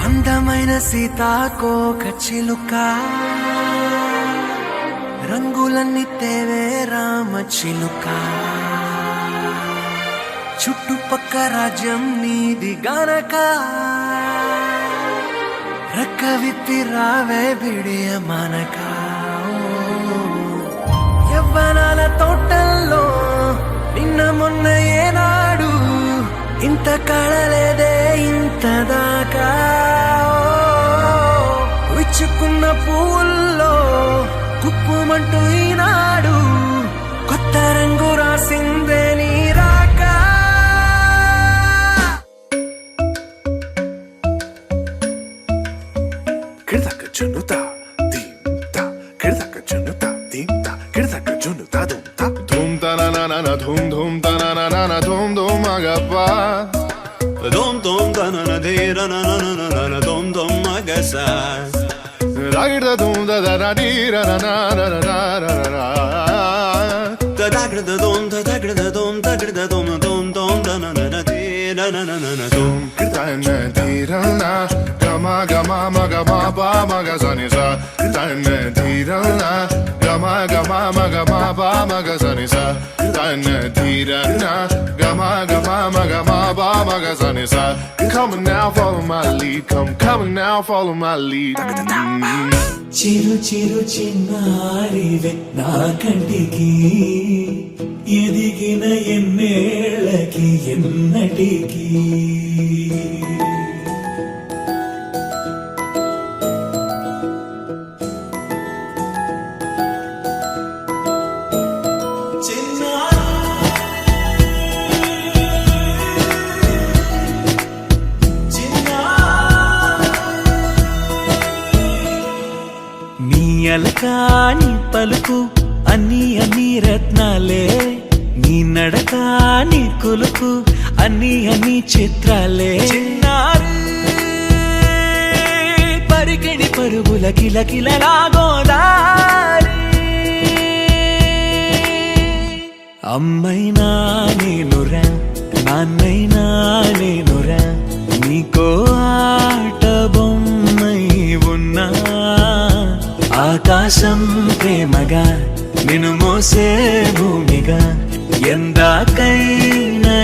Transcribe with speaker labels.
Speaker 1: అందమైన సీతాకోక చిలుక రంగులన్నీ తేవే రామ చిలుక చుట్టుపక్క రాజ్యం నీది గనక రెక్క విప్పి రావే బిడియ మనక యవ్వనాల తోటల్లో నిన్న మొన్న ఏనాడు ఇంత కళలేదే ఇంత దాకా విచ్చుకున్న పూల్లో కుప్పుమంటూ ఈనాడు కొత్త రంగు రాసిందే నీ రాక
Speaker 2: కిడతక జునుతా దీంతా కిడతక జునుతా దీంతా కిడతక జునుతా దుంతా ధూమ్ తననన ధూమ్ ధూమ్ తననన ధూమ్ ధూమ్ మగపా
Speaker 3: ధూమ్ ధూమ్ తనన ధీరనననన ధూమ్ ధూమ్ మగసా
Speaker 2: రాగిడ ధూమ్ దదన దీరననననననన
Speaker 3: తదగ్రద ధూమ్ తదగ్రద ధూమ్ తగ్రద ధూమ్ ధూమ్ ధూమ్ తననన ధీరనననన ధూమ్
Speaker 2: కిడతన ధీరన గమ గమ మగ మా మగ సని సా కిడతన ధీరన గమ గమ మగ మా మగ సని సా కిడతన ధీరన గమ గమ మగ మా మగ సని సా Come on now, follow my lead. Come on now, follow my lead.
Speaker 4: చిరు చిరు చిన్నారివే నా కంటికి ఎదిగిన ఎన్నేళ్ళకి ఎన్నటికి అలకాని పలుకు అన్ని అన్ని రత్నాలే నీ నడక నీ కులుకు అన్ని అన్ని చిత్రాలే చిన్నారు పరికిణి పరుగుల కిలకిలలాగోదారి అమ్మైనా నేనురా నాన్నైనా నేనురా నీకో ఆట బొమ్మై ఉన్నా ఆకాశం ప్రేమగా నిన్ను మోసే భూమిగా ఎందాకైనా